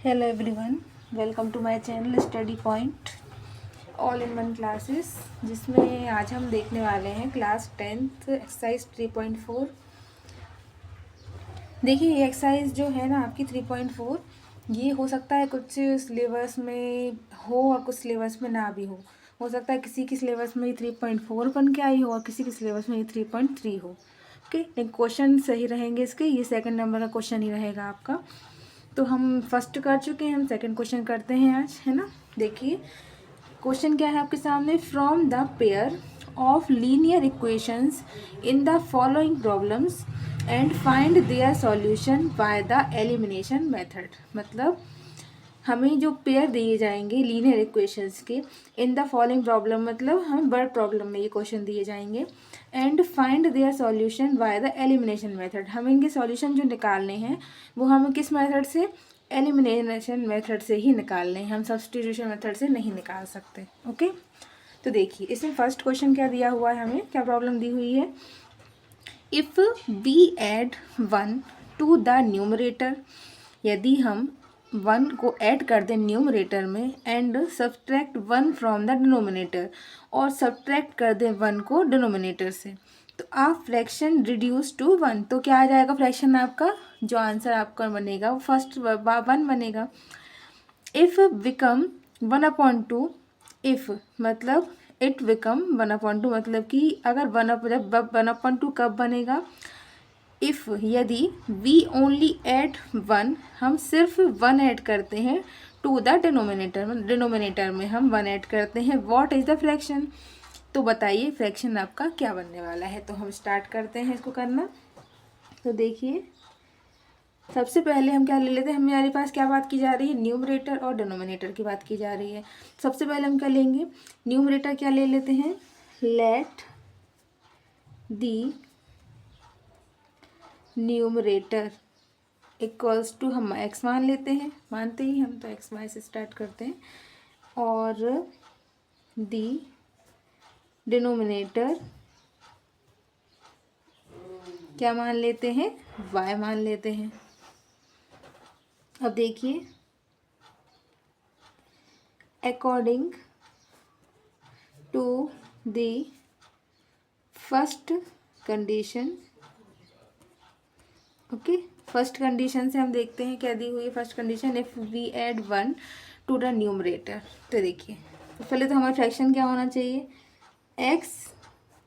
Hello everyone, welcome to my channel study point all in one classes, जिसमें आज हम देखने वाले हैं क्लास 10th एक्सरसाइज 3.4। देखिए ये एक्सरसाइज जो है ना आपकी 3.4, ये हो सकता है कुछ सिलेबस में हो और कुछ सिलेबस में ना भी हो सकता है किसी की सिलेबस में ये 3.4 बन के आई हो और किसी की सिलेबस में ये 3.3 हो। ओके, लेकिन क्वेश्चन सही रहेंगे इसके। ये सेकंड नंबर का क्वेश्चन ही रहेगा आपका। तो हम फर्स्ट कर चुके हैं, हम सेकंड क्वेश्चन करते हैं आज, है ना। देखिए क्वेश्चन क्या है आपके सामने। From the pair of linear equations in the following problems and find their solution by the elimination method. मतलब हमें जो पेयर दिए जाएंगे लीनियर इक्वेशंस के इन द फॉलोइंग प्रॉब्लम, मतलब हमें वर्ड प्रॉब्लम में ये क्वेश्चन दिए जाएंगे। And find their solution by the elimination method, हमें इनके सॉल्यूशन जो निकालने हैं वो हमें किस मेथड से, एलिमिनेशन मेथड से ही निकालने हैं, हम सब्स्टिट्यूशन मेथड से नहीं निकाल सकते। ओके, तो देखिए इसमें फर्स्ट क्वेश्चन क्या दिया हुआ है, हमें क्या प्रॉब्लम दी हुई है। If we add 1 to the numerator, यदि हम 1 को ऐड कर दें न्यूमरेटर में, and subtract 1 from the denominator, और सब्ट्रैक्ट कर दें 1 को डिनोमिनेटर से, तो आप फ्रैक्शन रिड्यूस टू 1, तो क्या आ जाएगा फ्रैक्शन आपका, जो आंसर आपका बनेगा वो फर्स्ट 1 बनेगा। इफ़ बिकम 1/2, इफ़ मतलब इट बिकम 1/2, मतलब कि अगर 1/2 कब बनेगा, इफ़ यदि वी ओनली ऐड 1, हम सिर्फ 1 ऐड करते हैं टू द डिनोमिनेटर में हम 1 ऐड करते हैं, व्हाट इज़ द फ्रैक्शन, तो बताइए फ्रैक्शन आपका क्या बनने वाला है। तो हम स्टार्ट करते हैं इसको करना। तो देखिए सबसे पहले हम क्या ले लेते हैं, हमारे पास क्या बात की जा रही है, न्यूमरेटर और डिनोमिनेटर की बात की जा रही है। सबसे पहले हम क्या लेंगे, न्यूमरेटर क्या ले लेते हैं, let the numerator equals to, हम x मान लेते हैं, मानते ही हम तो x y से स्टार्ट करते हैं, और दी डिनोमिनेटर क्या मान लेते हैं, y मान लेते हैं। अब देखिए according to the first condition, okay, first condition से हम देखते हैं क्या दी हुई है first condition. If we add 1 to the numerator, तो देखिए तो पहले तो हमारा फ्रैक्शन क्या होना चाहिए, x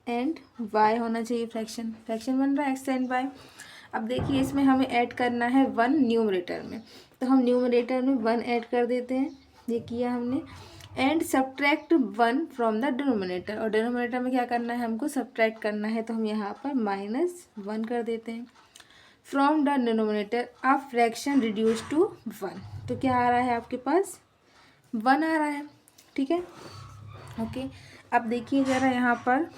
एंड y होना चाहिए। फ्रैक्शन बन रहा है x एंड y। अब देखिए इसमें हमें ऐड करना है 1 न्यूमरेटर में, तो हम न्यूमरेटर में 1 ऐड कर देते हैं, ये किया हमने। And subtract 1 from the denominator, और डिनोमिनेटर में क्या करना है, हमको सब्ट्रैक्ट करना है, तो हम यहाँ पर -1 कर देते हैं। From the denominator a fraction reduce to 1, तो क्या आ रहा है आपके पास, 1 आ रहा है, ठीक है। ओके, अब देखिए ज़रा यहाँ पर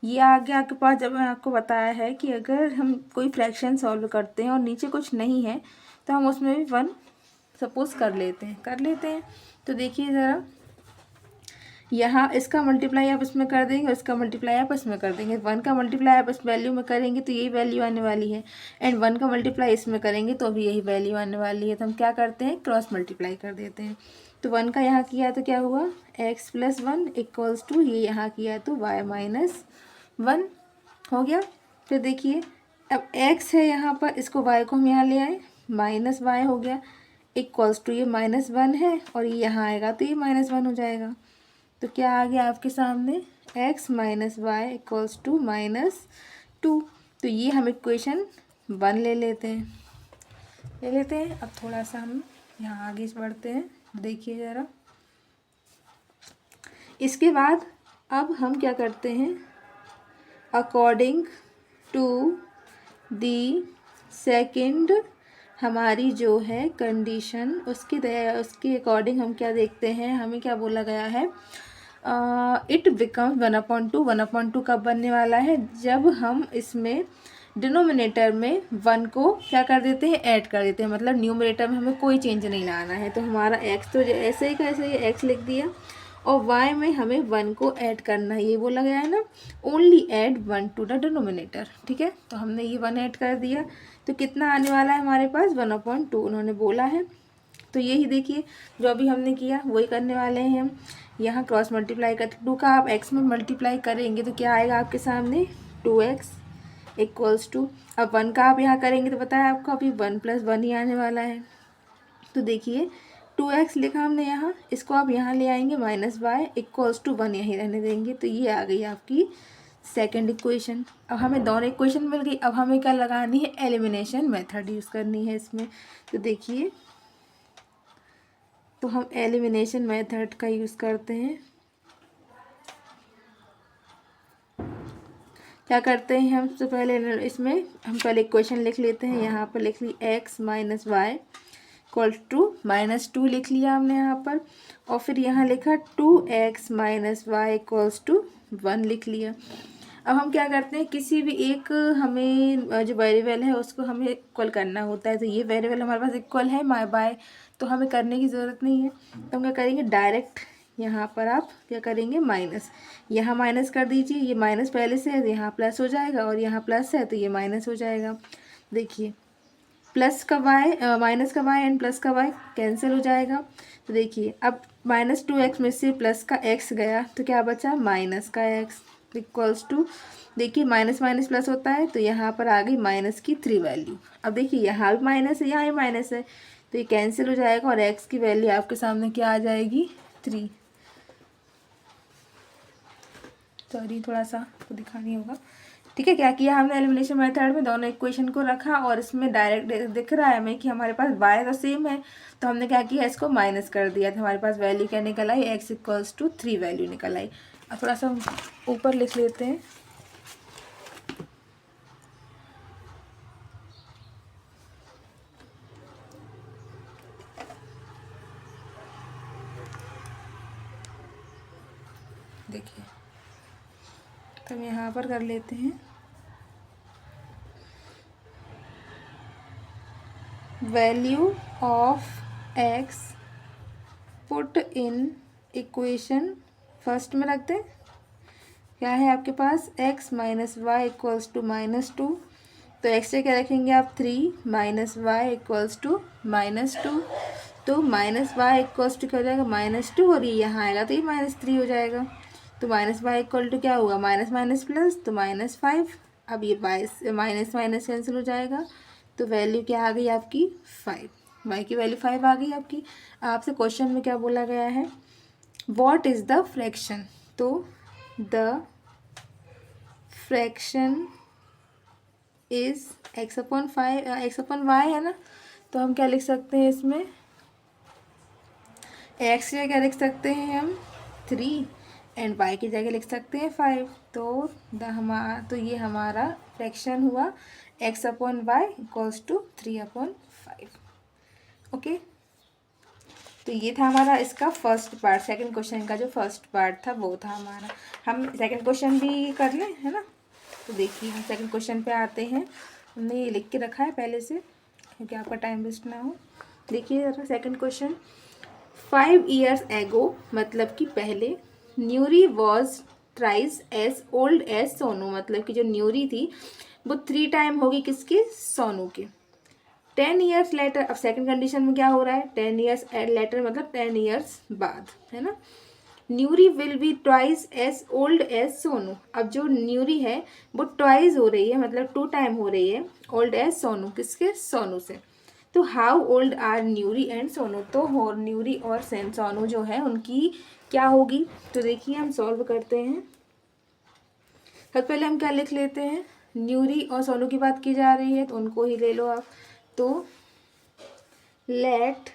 ये आ गया आपके पास। जब मैं आपको बताया है कि अगर हम कोई फ्रैक्शन सॉल्व करते हैं और नीचे कुछ नहीं है तो हम उसमें भी 1 सपोज कर लेते हैं। तो देखिए ज़रा यहाँ इसका मल्टीप्लाई आप इसमें कर देंगे और इसका मल्टीप्लाई आप इसमें कर देंगे। 1 का मल्टीप्लाई आप इस वैल्यू में करेंगे तो यही वैल्यू आने वाली है, एंड 1 का मल्टीप्लाई इसमें करेंगे तो भी यही वैल्यू आने वाली है। तो हम क्या करते हैं, क्रॉस मल्टीप्लाई कर देते हैं। तो 1 का यहाँ किया तो क्या हुआ, x + 1 इक्वल्स टू, ये यहाँ किया तो y - 1 हो गया। फिर देखिए अब x है यहाँ पर, इसको y को हम यहाँ ले आए, -y हो गया, इक्वल्स टू ये -1 है और ये यहाँ आएगा तो ये -1 हो जाएगा। तो क्या आ गया आपके सामने, x - y इक्वल्स टू -2। तो ये हम इक्वेशन 1 ले लेते हैं। अब थोड़ा सा हम यहाँ आगे बढ़ते हैं, देखिए ज़रा। इसके बाद अब हम क्या करते हैं, अकॉर्डिंग टू दी सेकंड, हमारी जो है कंडीशन उसके अकॉर्डिंग हम क्या देखते हैं, हमें क्या बोला गया है, इट बिकम्स 1/2 कब बनने वाला है, जब हम इसमें डिनोमिनेटर में 1 को क्या कर देते हैं, ऐड कर देते हैं, मतलब न्यूमरेटर में हमें कोई चेंज नहीं लाना है। तो हमारा x तो ऐसे ही का ऐसे ही x लिख दिया, और y में हमें 1 को ऐड करना है, ये बोला गया है ना, only add 1 to the denominator, ठीक है। तो हमने ये 1 ऐड कर दिया, तो कितना आने वाला है हमारे पास, 1/2 उन्होंने बोला है। तो यही देखिए जो अभी हमने किया वही करने वाले हैं हम। यहाँ क्रॉस मल्टीप्लाई करते 2 का आप x में मल्टीप्लाई करेंगे तो क्या आएगा आपके सामने 2x इक्वल्स टू, अब 1 का आप यहाँ करेंगे तो पता है आपको अभी 1 + 1 ही आने वाला है। तो देखिए 2x लिखा हमने यहाँ, इसको आप यहाँ ले आएंगे -y इक्वल्स टू 1 यहीं रहने देंगे। तो ये आ गई आपकी सेकंड इक्वेशन। अब हमें दोनों इक्वेशन मिल गई, अब हमें क्या लगानी है, एलिमिनेशन मेथड यूज़ करनी है इसमें। तो देखिए तो हम एलिमिनेशन मेथड का यूज़ करते हैं। क्या करते हैं हम सबसे पहले इसमें हम पहले इक्वेशन लिख लेते हैं। यहाँ पर लिख ली x - y इक्वल टू -2 लिख लिया हमने यहाँ पर, और फिर यहाँ लिखा 2x - y इक्वल्स टू 1 लिख लिया। अब हम क्या करते हैं, किसी भी एक हमें जो वेरिएबल है उसको हमें इक्वल करना होता है। तो ये वेरिएबल हमारे पास इक्वल है बाय, तो हमें करने की ज़रूरत नहीं है। तो हम क्या करेंगे, डायरेक्ट यहाँ पर आप क्या करेंगे, माइनस, यहाँ माइनस कर दीजिए। ये माइनस पहले से है तो यहाँ प्लस हो जाएगा, और यहाँ प्लस है तो ये माइनस हो जाएगा। देखिए प्लस का वाई माइनस का वाई एंड प्लस का वाई कैंसिल हो जाएगा। तो देखिए अब -2x में से प्लस का x गया तो क्या बचा, माइनस का x इक्वल्स टू, देखिए माइनस माइनस प्लस होता है तो यहाँ पर आ गई -3 वैल्यू। अब देखिए यहाँ भी माइनस है, यहाँ भी माइनस है, तो ये कैंसिल हो जाएगा और x की वैल्यू आपके सामने क्या आ जाएगी, 3। सॉरी थोड़ा सा तो दिखानी होगा। ठीक है, क्या किया हमने एलिमिनेशन मेथड में, दोनों इक्वेशन को रखा और इसमें डायरेक्ट दिख रहा है हमें कि हमारे पास y तो सेम है, तो हमने क्या किया, इसको माइनस कर दिया। तो हमारे पास वैल्यू क्या निकल आई, x इक्वल्स टू 3 वैल्यू निकल आई। अब थोड़ा सा ऊपर लिख लेते हैं। देखिए तो हम यहाँ पर कर लेते हैं, value of x put in equation first में रखते हैं। क्या है आपके पास, x - y इक्वल्स टू -2, तो x से क्या रखेंगे आप, 3 - y इक्वल्स टू -2, तो -y इक्वल्स टू क्या हो जाएगा, -2, और ये यहाँ आएगा तो ये -3 हो जाएगा। तो -y इक्वल टू क्या होगा, माइनस माइनस प्लस, तो -5। अब ये माइनस माइनस कैंसिल हो जाएगा, तो वैल्यू क्या आ गई आपकी, 5। y की वैल्यू 5 आ गई आपकी। आपसे क्वेश्चन में क्या बोला गया है, व्हाट इज़ द फ्रैक्शन, तो द फ्रैक्शन इज x/y है ना, तो हम क्या लिख सकते हैं इसमें, x की जगह लिख सकते हैं हम 3 एंड y की जगह लिख सकते हैं 5। तो ये हमारा फ्रैक्शन हुआ x/y इक्वल्स टू 3/5। ओके, तो ये था हमारा इसका फर्स्ट पार्ट। सेकंड क्वेश्चन का जो फर्स्ट पार्ट था वो था हमारा। हम सेकंड क्वेश्चन भी कर लें, है ना। तो देखिए हम सेकंड क्वेश्चन पे आते हैं। हमने ये लिख के रखा है पहले से क्योंकि आपका टाइम वेस्ट ना हो। देखिए ज़रा सेकंड क्वेश्चन, 5 years ago मतलब कि पहले, Nuri was thrice as old as Sonu, मतलब कि जो न्यूरी थी वो 3 टाइम होगी किसके, सोनू के। 10 years लेटर, अब सेकंड कंडीशन में क्या हो रहा है, 10 years लेटर मतलब 10 years बाद, है ना। Nuri will be twice as old as Sonu, अब जो न्यूरी है वो ट्वाइस हो रही है, मतलब 2 टाइम हो रही है ओल्ड एज सोनू, किसके, सोनू से। तो how old are Nuri and Sonu, तो न्यूरी और सोनू जो है उनकी क्या होगी। तो देखिए हम सॉल्व करते हैं। सबसे पहले हम क्या लिख लेते हैं, न्यूरी और सोनू की बात की जा रही है तो उनको ही ले लो आप। तो let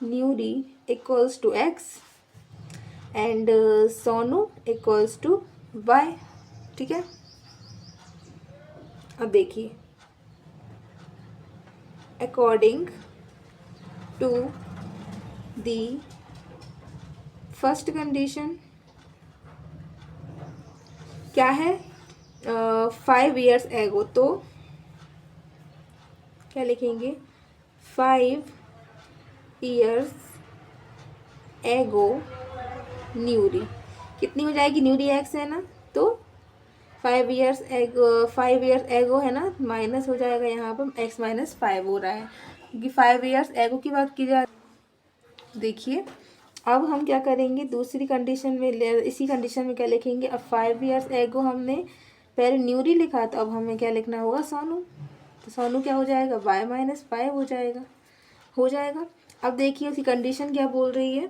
Nuri equals to x and Sonu equals to y, ठीक है। अब देखिए according to the first condition क्या है, 5 years एगो, तो क्या लिखेंगे, 5 years एगो न्यूरी, कितनी हो जाएगी, न्यूरी x है ना, तो 5 ईयर्स एगो है ना, माइनस हो जाएगा यहाँ पर x माइनस 5 हो रहा है, क्योंकि 5 ईयर्स एगो की बात की जा। देखिए अब हम क्या करेंगे, दूसरी कंडीशन में इसी कंडीशन में क्या लिखेंगे, अब 5 ईयर्स एगो हमने पहले न्यूरी लिखा, तो अब हमें क्या लिखना होगा, सोनू। तो सोनू क्या हो जाएगा, y माइनस 5 हो जाएगा। अब देखिए उसकी कंडीशन क्या बोल रही है,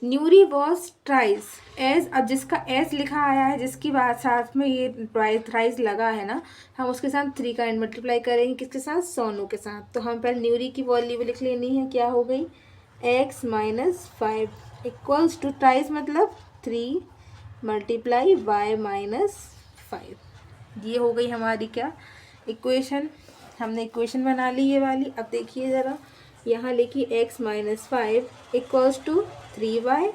न्यूरी वॉज ट्राइज एज, अब जिसका एस लिखा आया है, जिसकी बात साथ में ये थ्राइज लगा है ना, हम उसके साथ 3 का मल्टीप्लाई करेंगे, किसके साथ, सोनू के साथ। तो हम पहले न्यूरी की वैल्यू लिख लेनी है, क्या हो गई, x minus 5 equals to thrice मतलब 3 मल्टीप्लाई y माइनस 5। ये हो गई हमारी क्या, इक्वेशन। हमने इक्वेशन बना ली ये वाली। अब देखिए ज़रा, यहाँ लिखिए x minus 5 equals to 3y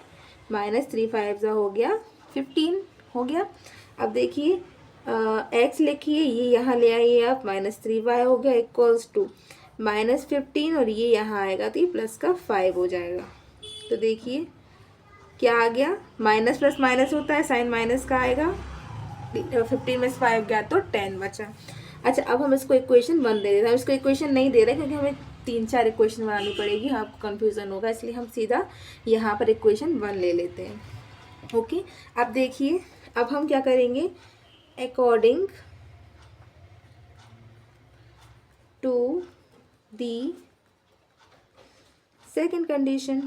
minus 3 5 हो गया 15 हो गया। अब देखिए x लिखिए, ये यहाँ ले आइए आप, माइनस 3y हो गया इक्वल्स टू माइनस 15, और ये यहाँ आएगा तो ये प्लस का 5 हो जाएगा। तो देखिए क्या आ गया, माइनस प्लस माइनस होता है, साइन माइनस का आएगा, 15 में से 5 गया तो 10 बचा। अच्छा अब हम इसको इक्वेशन 1 दे देते हैं, हम इसको इक्वेशन नहीं दे रहे क्योंकि हमें 3-4 इक्वेशन बनानी पड़ेगी, आपको कन्फ्यूज़न होगा, इसलिए हम सीधा यहाँ पर इक्वेशन 1 ले लेते हैं। ओके अब देखिए, अब हम क्या करेंगे, according to the second condition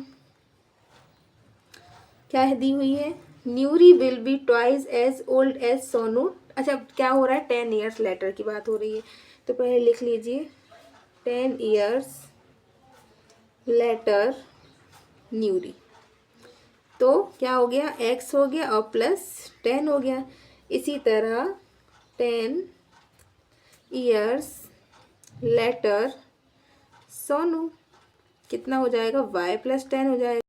क्या है दी हुई है, Nuri will be twice as old as Sonu. अच्छा क्या हो रहा है, 10 ईयर्स लेटर की बात हो रही है, तो पहले लिख लीजिए 10 ईयर्स लेटर न्यूरी। तो क्या हो गया, x हो गया और प्लस 10 हो गया। इसी तरह 10 ईयर्स लेटर सोनू, कितना हो जाएगा, y प्लस 10 हो जाएगा।